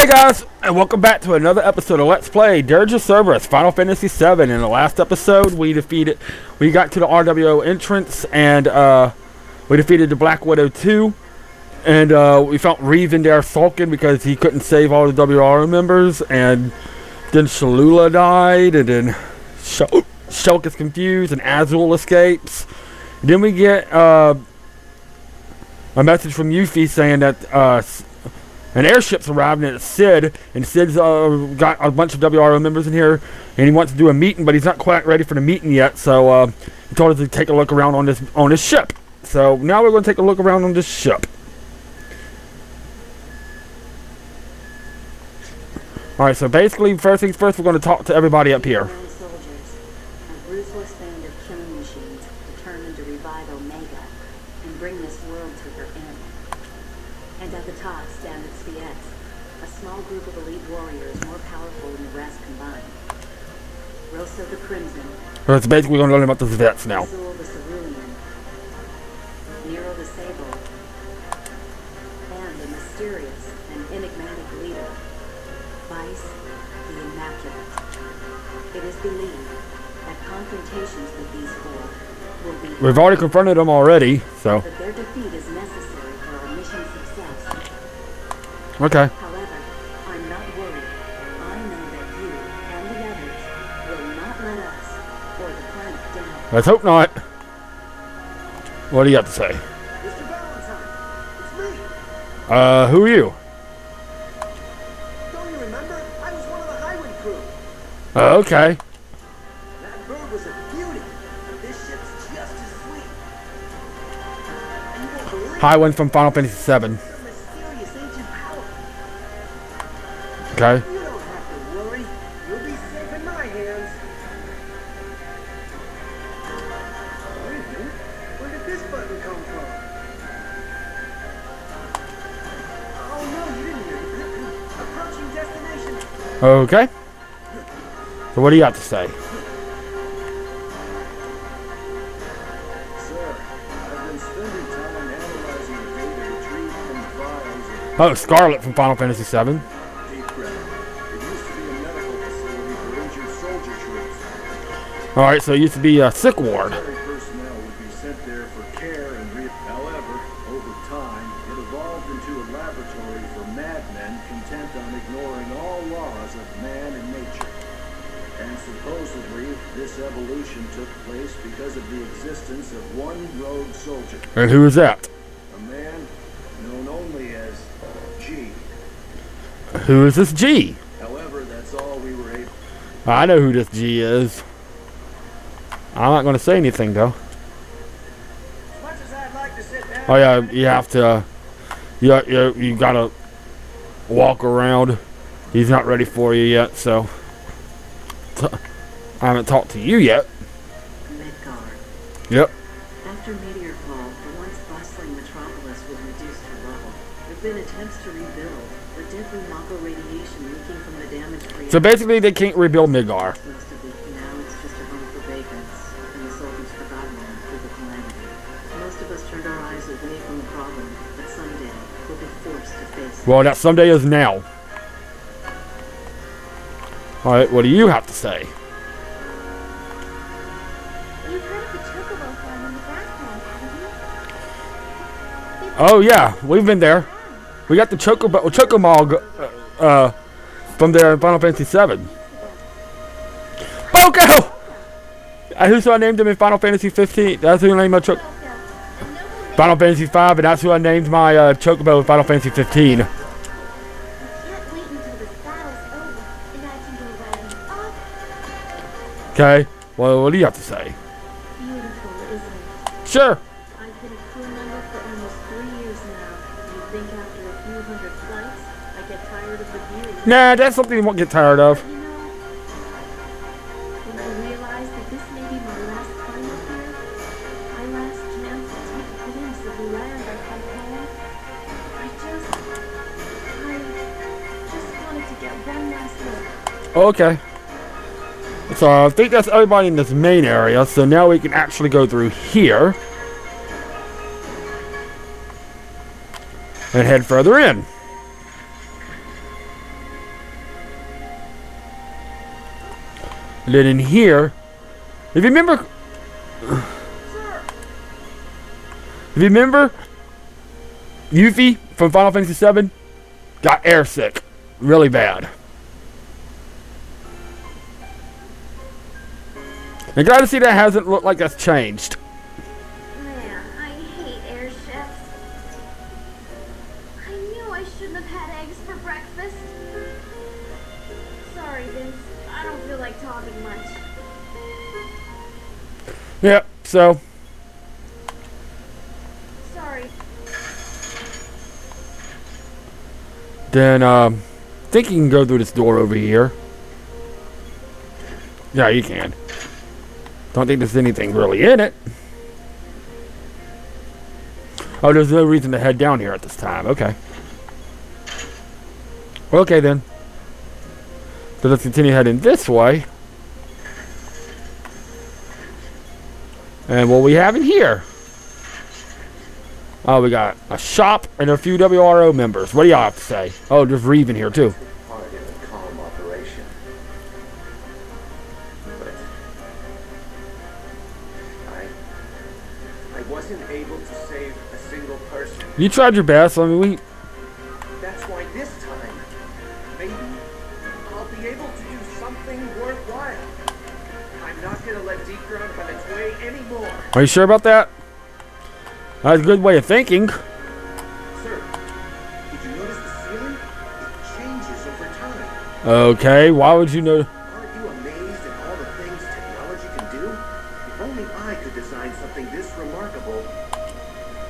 Hey guys, and welcome back to another episode of Let's Play Dirge of Cerberus, Final Fantasy VII. In the last episode, we got to the RWO entrance, and we defeated the Black Widow 2, and we found Reeve in there sulking because he couldn't save all the WRO members, and then Shalula died, and then Shulk is confused, and Azul escapes. And then we get a message from Yuffie saying that an airship's arrived, and it's Sid, and Sid's got a bunch of WRO members in here, and he wants to do a meeting, but he's not quite ready for the meeting yet, so he told us to take a look around on this ship. So now we're going to take a look around on this ship. Alright, so basically, first things first, we're going to talk to everybody up here. And at the top stands VII, a small group of elite warriors more powerful than the rest combined. Rosa the Crimson. So it's basically going to learn about the vets now. Azul the Cerulean. Nero the Sable. And a mysterious and enigmatic leader, Vice the Immaculate. It is believed that confrontations with these four will be... We've already confronted them already, so... But their defeat is necessary for our mission's success. Okay. However, I'm not worried. I know that you and the others will not let us or the planet down. Let's hope not. What do you have to say? Mr. Valentine, it's me. Who are you? Don't you remember? I was one of the highway crew. Okay. That bird was a beauty. This ship's just as sweet. You won't believe Hi, one from Final Fantasy VII. it's a mysterious ancient power. Okay. You don't have to worry. You'll be safe in my hands. Wait a minute. Where did this button come from? Oh no, you didn't hear anything. Approaching destination. Okay. So what do you have to say? Sir, I've been spending time analyzing the data retrieved from the files of Oh, Scarlet from Final Fantasy VII. Deep Red. It used to be a medical facility for injured soldier troops. Alright, so it used to be a sick ward. Military personnel would be sent there for care and However, over time, it evolved into a laboratory for madmen content on ignoring all laws of man and nature. And supposedly, this evolution took place because of the existence of one rogue soldier. And who is that? A man known only as G. Who is this G? However, that's all we were able. I know who this G is. I'm not going to say anything, though. As much as I'd like to sit down. Oh, yeah, you have to... You got to walk around. He's not ready for you yet, so... I haven't talked to you yet. Midgard. Yep. After Meteorfall, the once bustling metropolis was reduced to rubble. There have been attempts to rebuild, but deadly Mako radiation leaking from the damaged reactor. So basically, they can't rebuild Midgar. Most of it now it's just a home for vagrants, and the soldiers forgotten them through the calamity. Most of us turned our eyes away from the problem, but someday we'll be forced to face it. Well, that someday is now. Alright, what do you have to say? You've heard of the chocobo farm in the grassland, haven't you? Oh, yeah, we've been there. We got the Chocomog from there in Final Fantasy VII. Boko! Who's who I named him in Final Fantasy 15? That's who I named my Final Fantasy 5, and that's who I named my Chocobo in Final Fantasy 15. You can't wait until this battle's over, and I can go riding off. Okay, well, what do you have to say? Beautiful, isn't it? Sure. I've been a crew member for almost 3 years now. You think after a few hundred flights, I get tired of the view? Nah, that's something you won't get tired of. You know, when I realized that this may be my last time up here, my last chance to take a glimpse of the land I call home, I just wanted to get one last look. Okay. So I think that's everybody in this main area, so now we can actually go through here. And head further in. And then in here, if you remember, Yuffie from Final Fantasy VII got airsick really bad. I'm glad to see that hasn't looked like that's changed. Man, I hate airships. I knew I shouldn't have had eggs for breakfast. Sorry, Vince. I don't feel like talking much. Yep, so. Sorry. Then, I think you can go through this door over here. Yeah, you can. Don't think there's anything really in it. Oh, there's no reason to head down here at this time. Okay. Okay, then. So let's continue heading this way. And what we have in here? Oh, we got a shop and a few WRO members. What do y'all have to say? Oh, there's Reeve in here, too. Part in a calm operation. But I wasn't able to save a single person. You tried your best. I mean, That's why this time, maybe I'll be able to do something worthwhile. I'm not gonna let Deep Ground have its way anymore. Are you sure about that? That's a good way of thinking. Sir, did you notice the ceiling? It changes over time. Okay, why would you know? Aren't you amazed at all the things technology can do? If only I could design something this remarkable.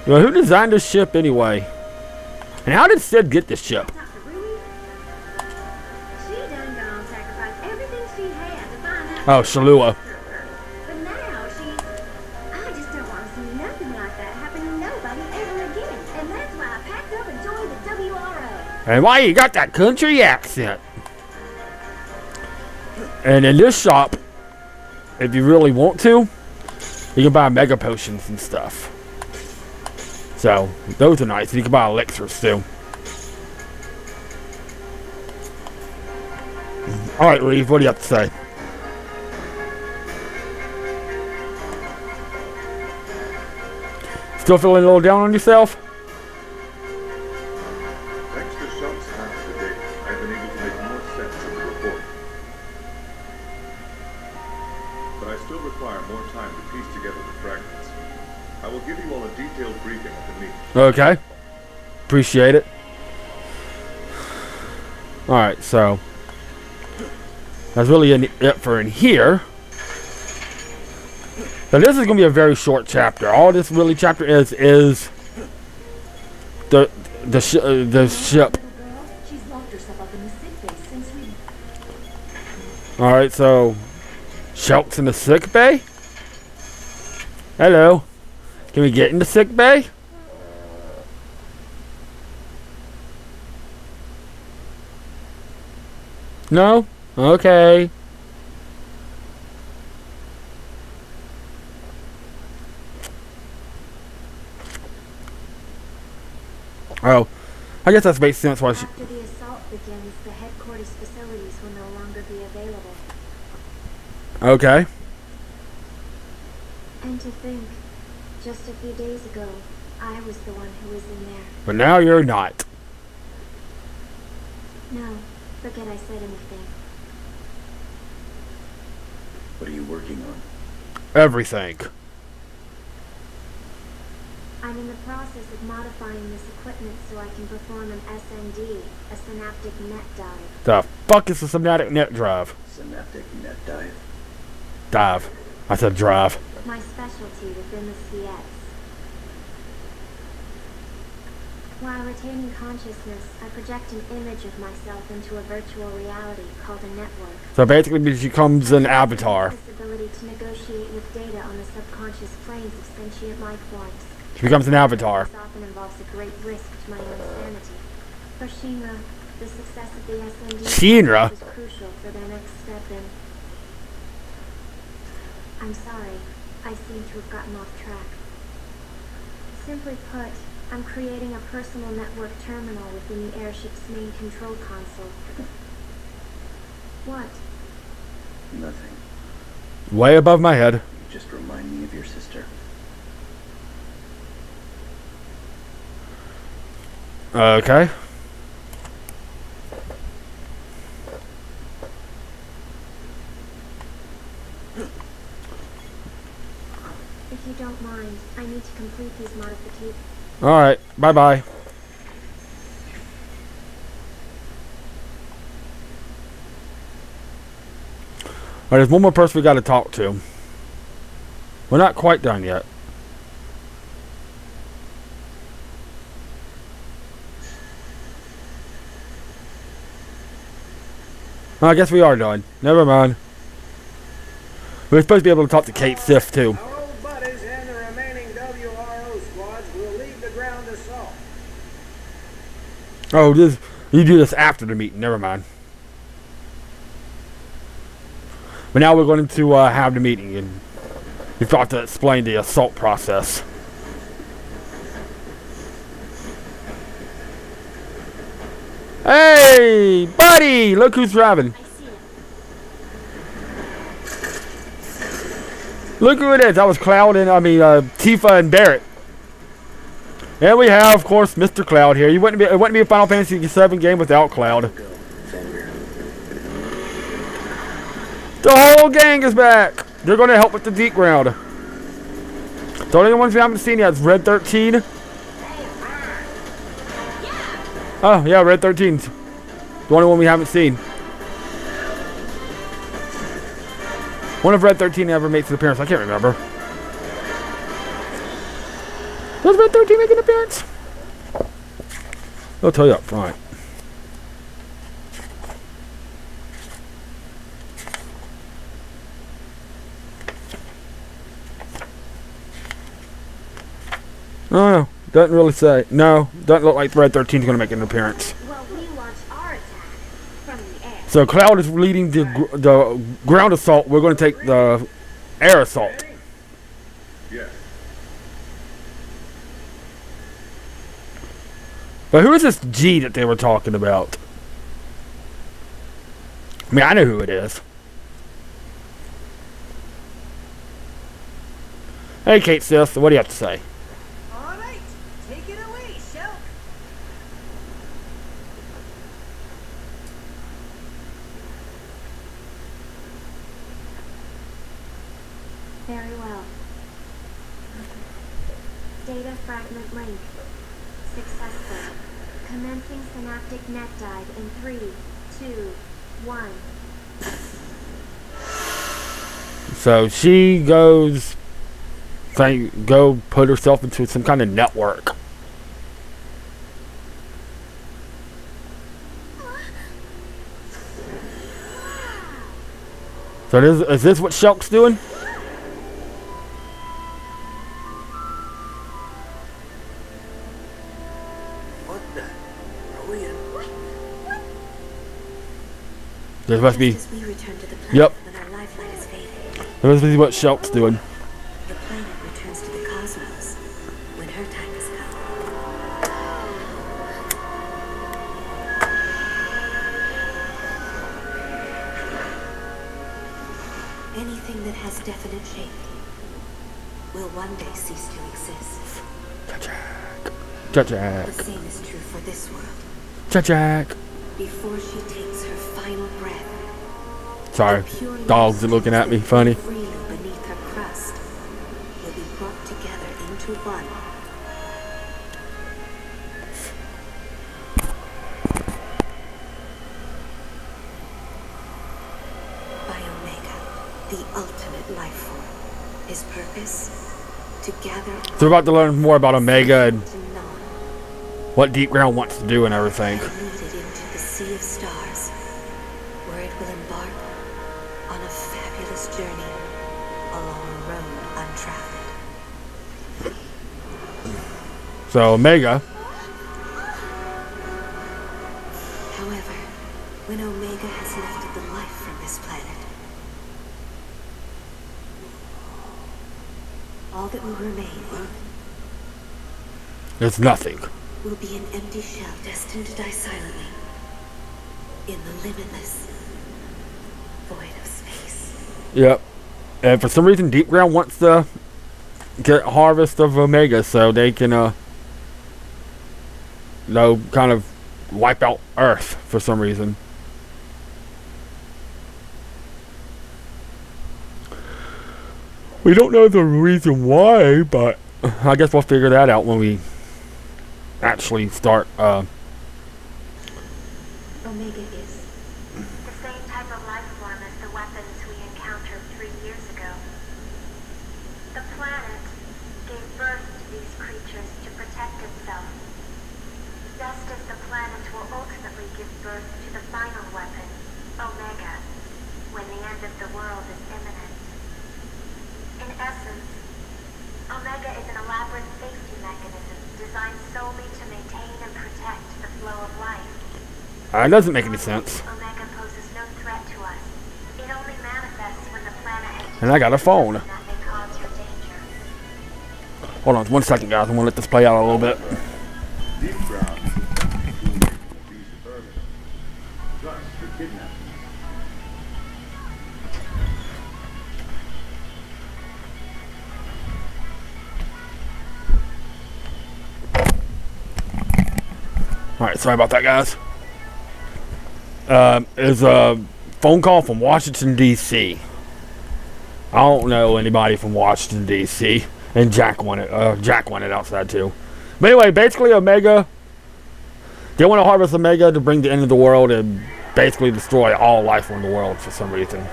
Well, who designed this ship anyway? And how did Sid get this ship? Dr. Ruby? She done gone sacrifice everything she had to find out. Oh, Shalua. But now she's... I just don't want to see nothing like that happen to nobody ever again. And that's why I packed up and joined the WRO. And why you got that country accent? And in this shop, if you really want to, you can buy mega potions and stuff. So, those are nice. You can buy elixirs too. Alright, Reeve, what do you have to say? Still feeling a little down on yourself? Thanks to Shump's half today, I've been able to make more sense of the report. But I still require more time to piece together the fragments. I will give you all a detailed briefing at the meeting. Okay. Appreciate it. Alright, so that's really it for in here. So this is going to be a very short chapter. All this really chapter is the ship. She's locked herself up in the sick bay since we... Alright, so Shelt's in the sick bay? Hello. Can we get in the sick bay? No? Okay. Oh, I guess that makes sense why she... After the assault begins, the headquarters facilities will no longer be available. Okay. And to think, just a few days ago, I was the one who was in there. But now you're not. No, forget I said anything. What are you working on? Everything. I'm in the process of modifying this equipment so I can perform an SND, a synaptic net dive. The fuck is a synaptic net drive? Synaptic net dive. Dive. I said drive. My specialty within the CS. While retaining consciousness, I project an image of myself into a virtual reality called a network. So basically she becomes an avatar. This ability to negotiate with data on the subconscious planes of sentient life forms. She becomes an avatar. This often involves a great risk to my own sanity. For Shinra, the success of the SND Shinra? was crucial for their next step in... I'm sorry, I seem to have gotten off track. Simply put, I'm creating a personal network terminal within the airship's main control console. What? Nothing. Way above my head. You just remind me of your sister. Okay. If you don't mind, I need to complete these modifications. Alright. Bye-bye. Alright, there's one more person we got to talk to. We're not quite done yet. I guess we are done. Never mind. We're supposed to be able to talk to Kate Sif too. Our old buddies and the remaining WRO squads will leave the ground assault. Oh, this you do this after the meeting. Never mind. But now we're going to have the meeting, and you've got to explain the assault process. Hey, buddy! Look who's driving. I see it. Look who it is. That was Cloud and Tifa and Barrett. And we have, of course, Mr. Cloud here. It wouldn't be a Final Fantasy VII game without Cloud. The whole gang is back. They're going to help with the deep ground. The only ones we haven't seen yet is Red 13. Oh, yeah, Red 13's the only one we haven't seen. One of Red 13 ever makes an appearance. I can't remember. Does Red 13 make an appearance? I'll tell you up front. Oh, no. Doesn't really say. No, doesn't look like Red 13 is going to make an appearance. Well, we launched our attack from the air. So Cloud is leading the ground assault. We're going to take the air assault. Yes. But who is this G that they were talking about? I mean, I know who it is. Hey, Kate Sith, what do you have to say? All right, take it away, Shell. Very well. Data fragment link. Successful. Commencing synaptic net dive in 3, 2, 1. So she goes, go put herself into some kind of network. So is this what Shulk's doing? What the? Are we in? This must be. Just as we return to the planet Yep. when our lifeline is fading, This must be what Shulk's doing. the planet returns to the cosmos when her time has come. Anything that has definite shape will one day cease to exist. Jack. The same is true for this world. Jack. Before she takes her final breath, Sorry, the pure dogs are light looking at me that funny. freely beneath her crust will be brought together into one. By Omega, the ultimate life form. His purpose? To gather So we're about to learn more about Omega and to none what Deep Ground wants to do and everything. and lead it into the sea of stars, where it will embark on a fabulous journey along a road untraveled. So Omega, However, when Omega has lifted the life from this planet, all that will remain is nothing. will be an empty shell destined to die silently in the limitless void of space. Yep. And for some reason, Deep Ground wants to get harvest of Omega so they can, kind of wipe out Earth for some reason. We don't know the reason why, but I guess we'll figure that out when we actually start, Omega is The same type of life form as the weapons we encountered 3 years ago. The planet gave birth to these creatures to protect itself, just as the planet will ultimately give birth to the final weapon, Omega, when the end of the world is imminent. In essence, Omega is an elaborate safety mechanism designed solely to maintain and protect the flow of life. it doesn't make any sense. Omega poses no threat to us. It only manifests when the planet enters And I got a phone. that may cause your danger. Hold on 1 second, guys. I'm gonna let this play out a little bit. Deep ground is urban. Thus, the kidnapping. Alright, sorry about that, guys. Is a phone call from Washington, D.C. I don't know anybody from Washington, D.C. And Jack wanted outside, too. But anyway, basically, Omega... They want to harvest Omega to bring the end of the world and basically destroy all life on the world for some reason.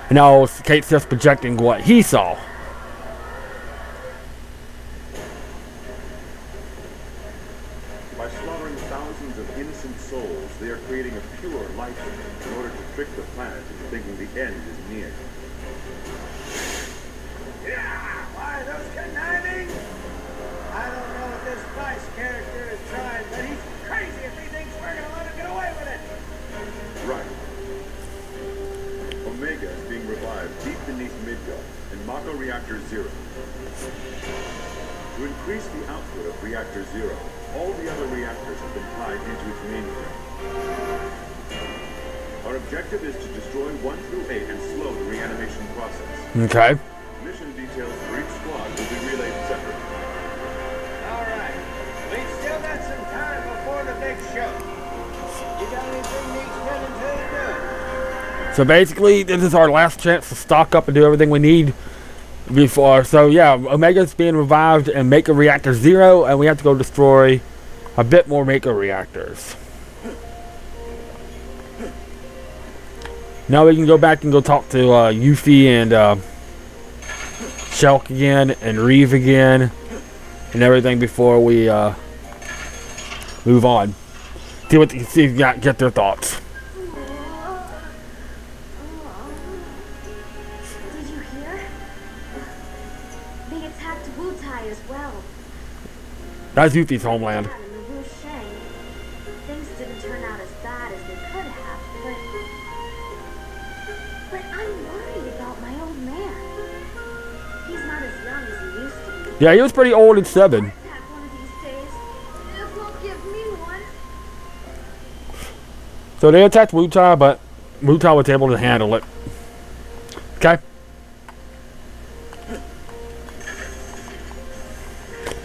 And now Kate's just projecting what he saw. By slaughtering thousands of innocent souls, they are creating a pure life in order to trick the planet into thinking the end is near. Yeah, why those conniving? I don't know what this Vice character is trying, but he's crazy if he thinks we're gonna let him get away with it. Right. Omega is being revived deep beneath Midgard in Mako Reactor Zero. To increase the output of Reactor Zero, all the other reactors have been tied into its mainframe. Our objective is to destroy 1 through 8 and slow the reanimation process. Okay. Mission details for each squad will be relayed separately. All right, we've still got some time before the big show. You got anything needs getting to do? So basically, this is our last chance to stock up and do everything we need before. So yeah, Omega's being revived and Mako Reactor Zero, and we have to go destroy a bit more Mako reactors. Now we can go back and go talk to Yuffie and Shulk again and Reeve again and everything before we move on. Get their thoughts. Did you hear? They attacked Wutai as well. That's Yuffie's homeland. Yeah, in the Wu Sheng. Things didn't turn out as bad as they could have, but I'm worried about my old man. He's not as young as he used to be. Yeah, he was pretty old at 7. Attack one of these days. It won't give me one. So they attacked Wutai, but Wutai was able to handle it. Okay.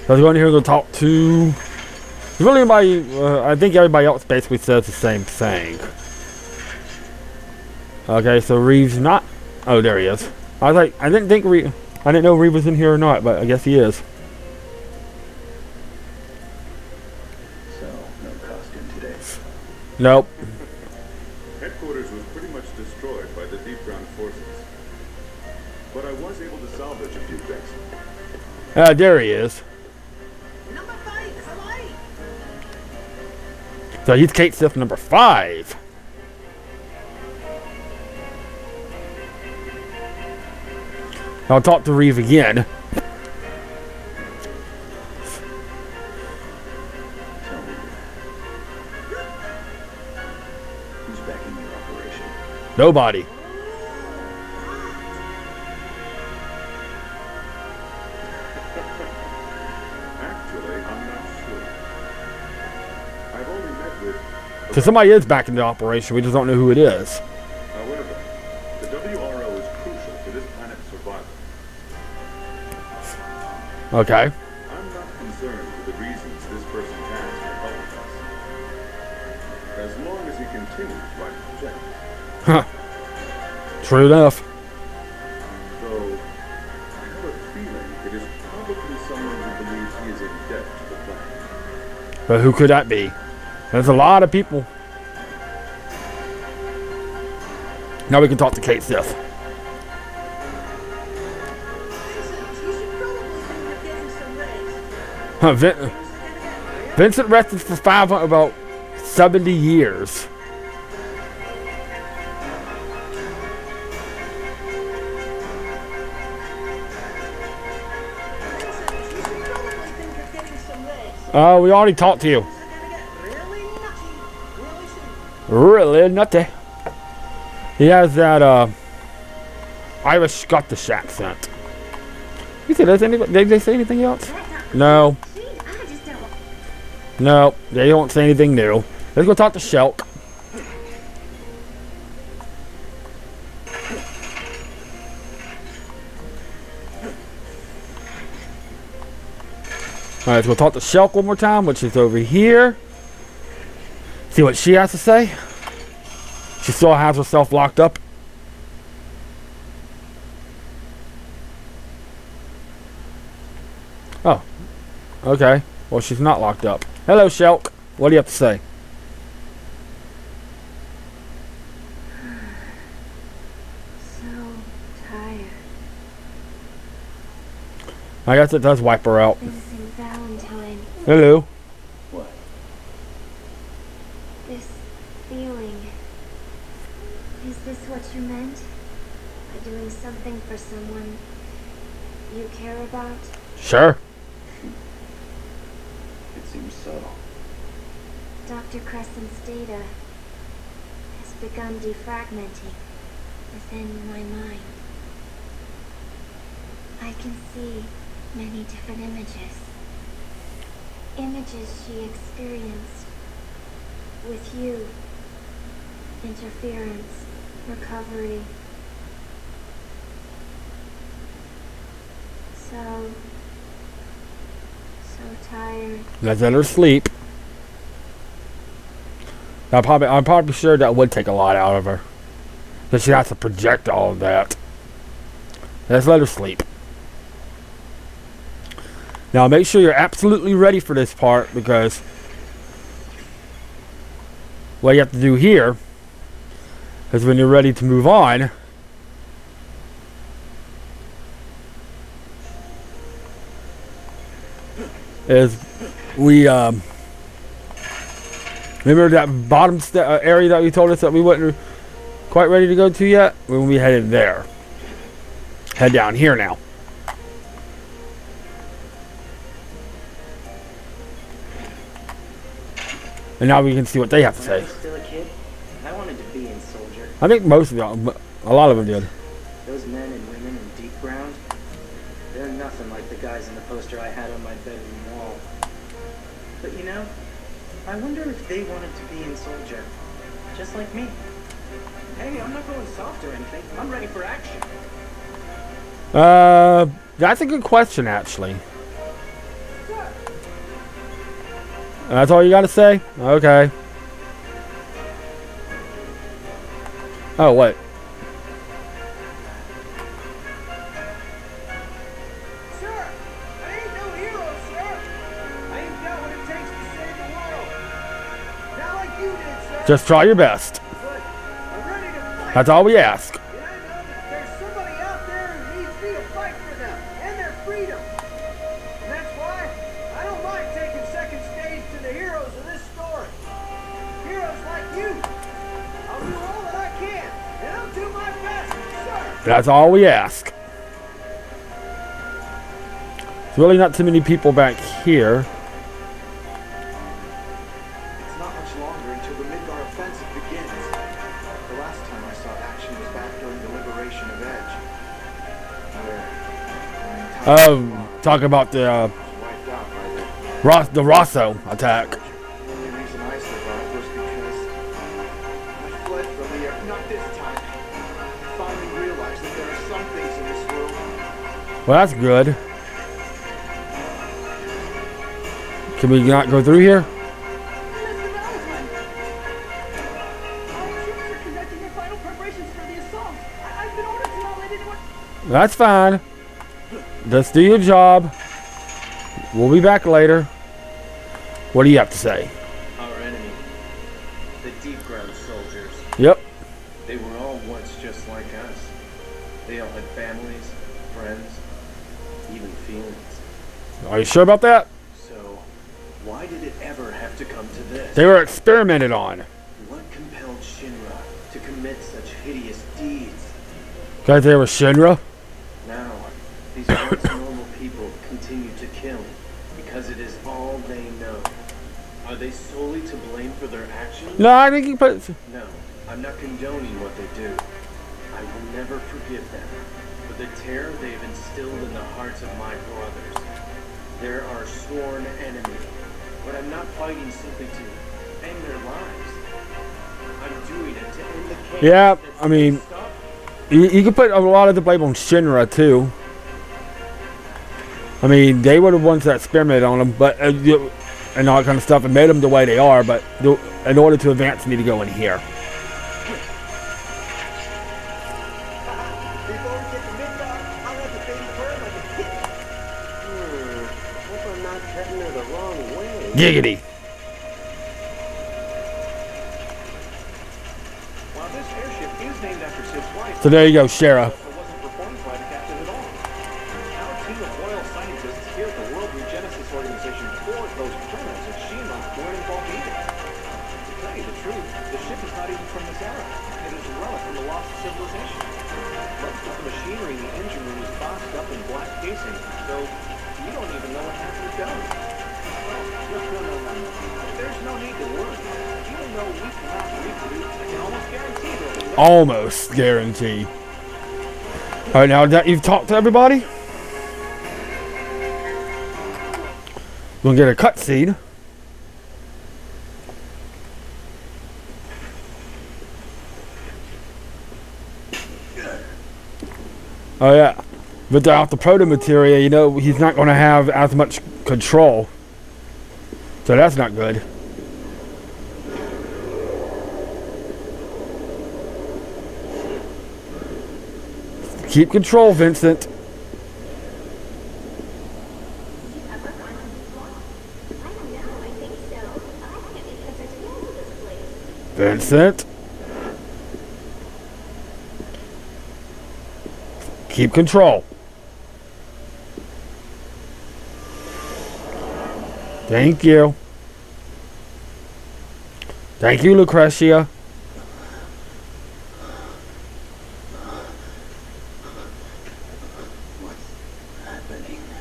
So let's go in here and go talk to... Is really anybody... I think everybody else basically says the same thing. Okay, so Reeve's not... Oh, there he is. I was like, I didn't know Reeve was in here or not, but I guess he is. So, no costume today. Nope. Headquarters was pretty much destroyed by the deep ground forces. But I was able to salvage a few things. There he is. Number 5 is alive. So he's Kate Sith number 5. I'll talk to Reeve again. Tell me, who's backing your operation? Nobody. Actually, I'm not sure. I've only met with a Because somebody is back into operation. We just don't know who it is. However, the WRO is crucial for this planet's survival. Okay. I'm not concerned with the reasons this person has for helping us. As long as he continues to write the check. Huh. True enough. Though, I have a feeling it is probably someone who believes he is in debt to the planet. But who could that be? There's a lot of people. Now we can talk to Kate Sith. Vincent, you should probably think you're getting some rest. Huh, Things are gonna get real. Vincent rested for about 70 years. Vincent, you should probably think you're getting some rest. We already talked to you. Things are gonna get really nutty really soon. Really nutty. He has that Irish Scottish accent. You said did they say anything else? No. No, they don't say anything new. Let's go talk to Shulk. Alright, let's go talk to Shulk one more time, which is over here. See what she has to say. She still has herself locked up. Oh. Okay. Well, she's not locked up. Hello, Shulk. What do you have to say? So tired. I guess it does wipe her out. Vincent Valentine. Hello. What? This feeling. Is this what you meant? By doing something for someone you care about? Sure. It seems so. Dr. Crescent's data has begun defragmenting within my mind. I can see many different images. Images she experienced with you. Interference, recovery. So tired. Let's let her sleep. I'm probably sure that would take a lot out of her. That she has to project all of that. Let's let her sleep. Now make sure you're absolutely ready for this part, because what you have to do here is when you're ready to move on, is we remember that bottom area that we told us that we weren't quite ready to go to yet? When we headed there. Head down here now. And now we can see what they have to When I say. was still a kid, I wanted to be in Soldier. I think most of them, a lot of them did. Those men and women in Deep Ground, they're nothing like the guys in the poster I had on my bedroom wall. But you know, I wonder if they wanted to be in Soldier, just like me. Hey, I'm not going soft or anything. I'm ready for action. That's a good question, actually. That's all you got to say? Okay. Oh, what? Sir, I ain't no hero, sir. I ain't got what it takes to save the world. Not like you did, sir. Just try your best. But I'm ready to fight. That's all we ask. And I know that there's somebody out there who needs me to fight for them and their freedom. And that's why I don't mind taking second stage to the heroes of this story. Heroes like you. I'll do all that I can, and I'll do my best, sir. That's all we ask. There's really not too many people back here. It's not much longer until the Midgar offensive begins. The last time I saw action was back during the liberation of Edge. Where Oh, talk about the was wiped out by the Rosso attack. only reason I survived was because Well, that's good. Can we not go through here? Mr. Valentine! Our troops are conducting their final preparations for the assault. I've been ordered to not let anyone... That's fine. Just do your job. We'll be back later. What do you have to say? Our enemy, the deep ground soldiers, Yep. they were all once just like us. They all had families, friends, even feelings. Are you sure about that? So, why did it ever have to come to this? They were experimented on. What compelled Shinra to commit such hideous deeds? Because they were Shinra? Now, these once normal people continue to kill because it is all they know. Are they solely to blame for their actions? No, I think you put... No, I'm not condoning what they do. I will never forgive them for the terror they've instilled in the hearts of my brothers. They're our sworn enemy, but I'm not fighting simply to end their lives. I'm doing it to end the chaos. Yeah, that's I mean, mixed up. you can put a lot of the blame on Shinra, too. I mean, they were the ones that experimented on them, but and all that kind of stuff, and made them the way they are, but in order to advance, you need to go in here. Before we get to midnight, I'll have the baby purr like a kid. Hope I'm not heading her the wrong way. Giggity. While this airship is named after Sid's wife, So there you go, Shara. it wasn't performed by the captain at all. Our team of royal scientists here at the World Regenesis Organization toured those planets at Shima weren't involved either. To tell you the truth, the ship is not even from this era. It is a relic from the lost civilization. Most of the machinery in the engine room is boxed up in black casing, so you don't even know what happened to them. Well, no. There's no need to worry. Even though we cannot reproduce, I can almost guarantee that Almost guarantee. Alright, now that you've talked to everybody, we'll get a cutscene. Oh yeah. Without the proto materia, you know, he's not going to have as much control. So that's not good. Keep control, Vincent. Vincent. Keep control. Thank you. Thank you, Lucretia.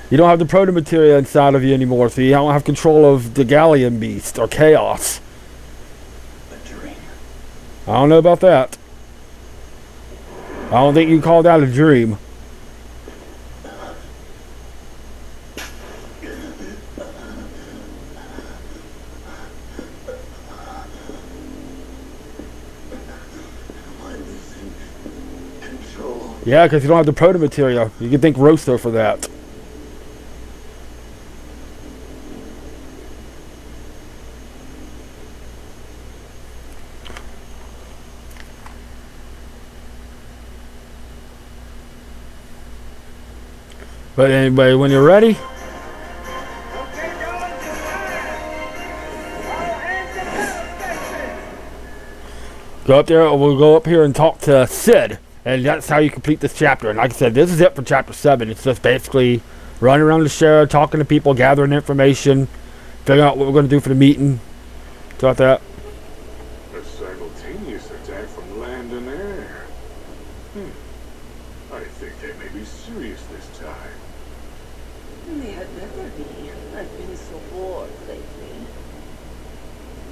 You don't have the proto materia inside of you anymore, so you don't have control of the Galleon beast or chaos. A dream. I don't know about that. I don't think you call that a dream. Yeah, because you don't have the proto materia. You can thank Rosto for that. But anyway, when you're ready, Okay, Jones, it's time. All hands to battle station. go up there, or we'll go up here and talk to Sid. And that's how you complete this chapter. And like I said, this is it for chapter 7. It's just basically running around the show, talking to people, gathering information, figuring out what we're going to do for the meeting. Stuff like that. A simultaneous attack from land and air. I think they may be serious this time. They had better be. I've been so bored lately.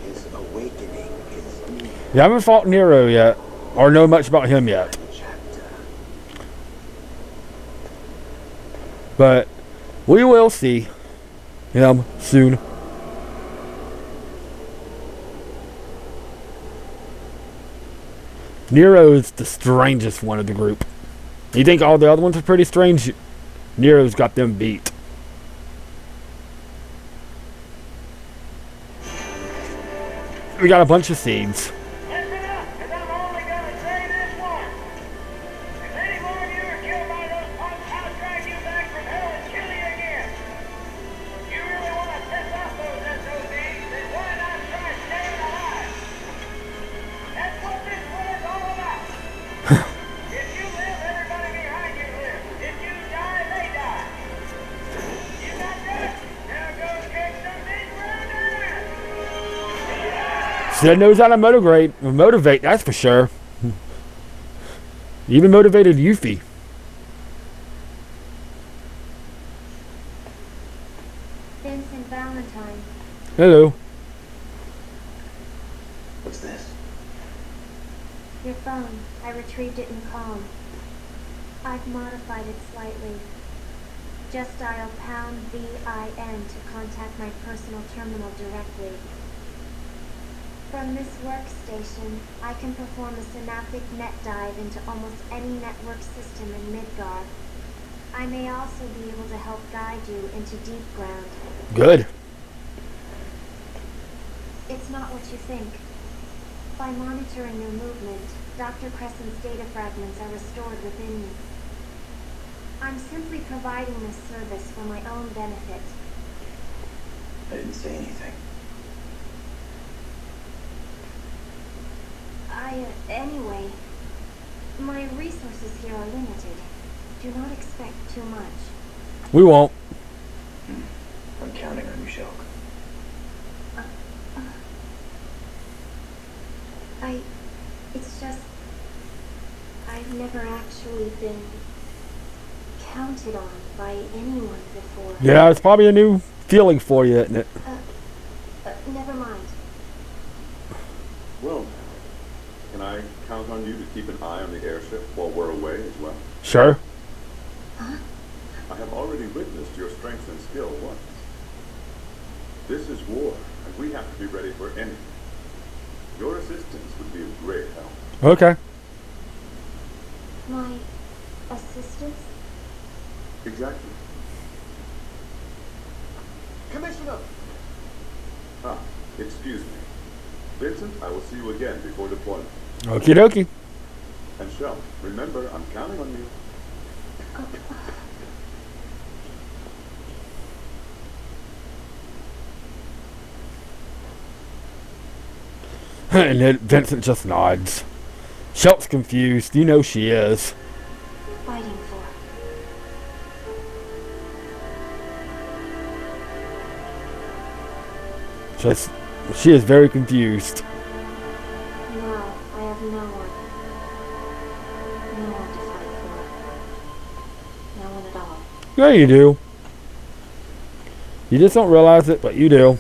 His awakening is near. You haven't fought Nero yet, or know much about him yet. But we will see him soon. Nero is the strangest one of the group. You think all the other ones are pretty strange? Nero's got them beat. We got a bunch of seeds. Listen up, because I'm only going to say this once. If any more of you are killed by those punks, I'll drag you back from hell and kill you again. If you really want to piss off those SOBs, then why not try staying alive? That's what this war's all about. If you live, everybody behind you lives. If you die, they die. You got that? Now go kick some big round ass. Sid knows how to motivate, that's for sure. Even motivated Yuffie. Vincent Valentine. Hello. What's this? Your phone. I retrieved it in Calm. I've modified it slightly. Just dial pound VIN to contact my personal terminal directly. From this workstation, I can perform a synaptic net dive into almost any network system in Midgar. I may also be able to help guide you into deep ground. Good. It's not what you think. By monitoring your movement, Dr. Crescent's data fragments are restored within you. I'm simply providing this service for my own benefit. I didn't say anything. Anyway, my resources here are limited. Do not expect too much. We won't. I'm counting on you, Shulk. It's just, I've never actually been counted on by anyone before. Yeah, it's probably a new feeling for you, isn't it? Never mind. Well, can I count on you to keep an eye on the airship while we're away as well? Sure. Huh? I have already witnessed your strength and skill once. This is war, and we have to be ready for anything. Your assistance would be of great help. Okay. My assistance? Exactly. Commissioner! Ah, excuse me. Vincent, I will see you again before deployment. Okie dokie. And Shell, remember, I'm counting on you. And then Vincent just nods. Shelt's confused. You know she is. Fighting for. She is very confused. No, I have no one. No one to fight for. No one at all. Yeah, you do. You just don't realize it, but you do.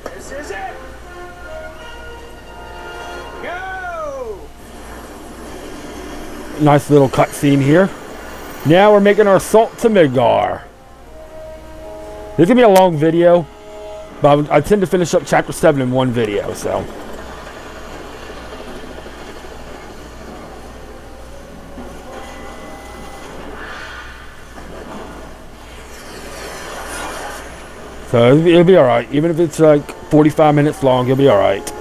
This is it! Go! Nice little cutscene here. Now we're making our assault to Midgar. This is gonna be a long video, but I tend to finish up chapter 7 in one video, so. So it'll be alright. Even if it's like 45 minutes long, it'll be alright.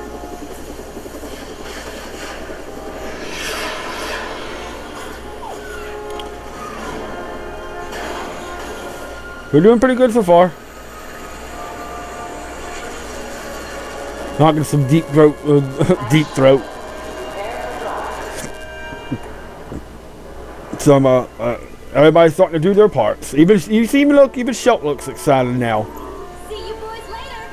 We're doing pretty good so far. Knocking some deep throat, deep throat. Some everybody's starting to do their parts. Even you see me look. Even Shelt looks excited now. See you boys later.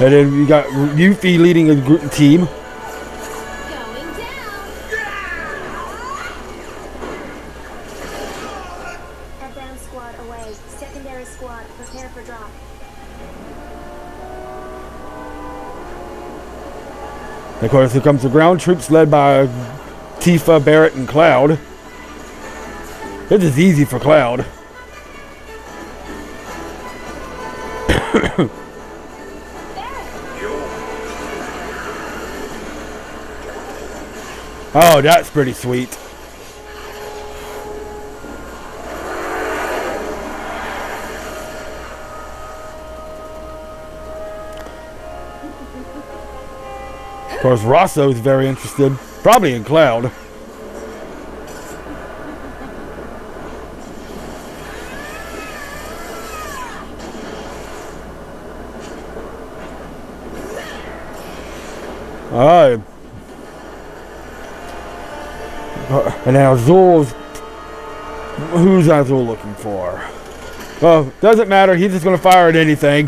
And then we got Yuffie leading a group team. Going down. Advance squad away. Secondary squad, prepare for drop. And of course, here comes the ground troops led by Tifa, Barrett, and Cloud. This is easy for Cloud. Oh, that's pretty sweet. Of course, Rosso's very interested. Probably in Cloud. Alright. And now Azul's... Who's Azul looking for? Well, doesn't matter. He's just going to fire at anything.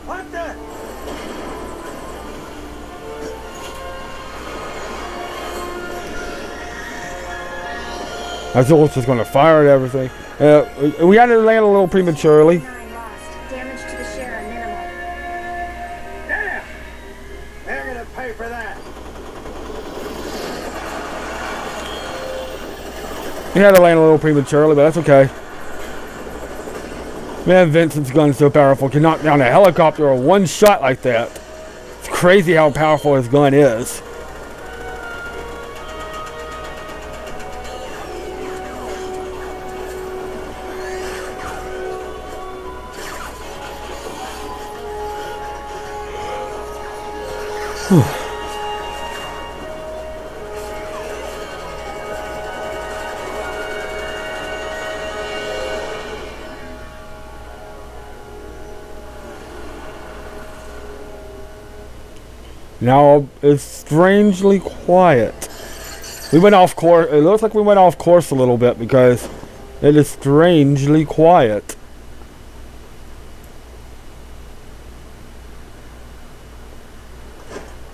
What the? Azul's just going to fire at everything. We had to land a little prematurely. 9 lost. Damage to the share minimal. Damn! They're gonna pay for that. We had to land a little prematurely, but that's okay. Man, Vincent's gun is so powerful. Can knock down a helicopter with one shot like that. It's crazy how powerful his gun is. Now it's strangely quiet. We went off course. It looks like we went off course a little bit because it is strangely quiet.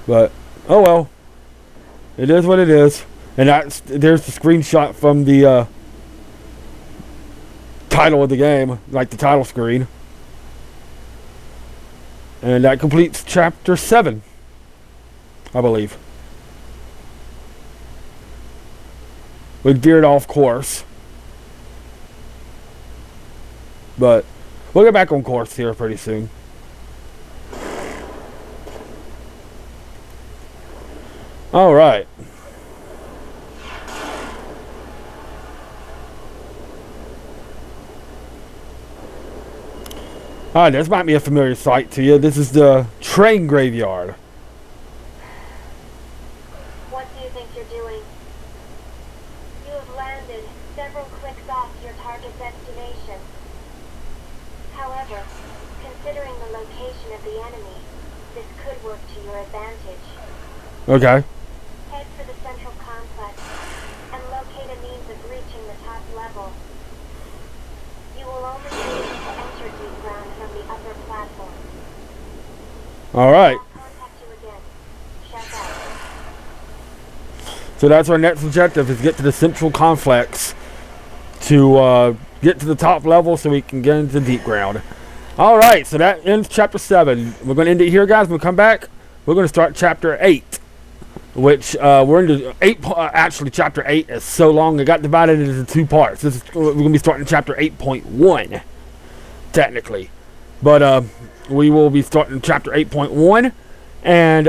But oh well, it is what it is. And there's the screenshot from the title of the game, like the title screen. And that completes chapter 7. I believe. We veered off course. But we'll get back on course here pretty soon. Alright. Alright, this might be a familiar sight to you. This is the train graveyard. What do you think you're doing? You have landed several clicks off your target destination. However, considering the location of the enemy, this could work to your advantage. Okay. Head for the central complex and locate a means of reaching the top level. You will only be able to enter deep ground from the upper platform. Alright. I'll contact you again. Shout out. So that's our next objective, is get to the central complex to get to the top level so we can get into deep ground. Alright, so that ends chapter 7. We're going to end it here, guys. When we come back, we're going to start chapter 8. Which we're into 8. Actually, chapter 8 is so long, it got divided into 2 parts. We're going to be starting chapter 8.1, technically. But we will be starting chapter 8.1. And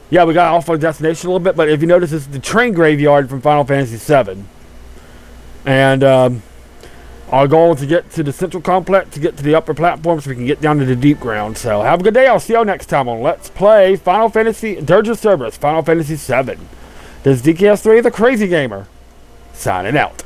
yeah, we got off our destination a little bit. But if you notice, this is the train graveyard from Final Fantasy VII. And our goal is to get to the central complex, to get to the upper platform so we can get down to the deep ground. So have a good day. I'll see y'all next time on Let's Play Final Fantasy Dirge of Cerberus, Final Fantasy VII. This is DKS3, the Crazy Gamer, signing out.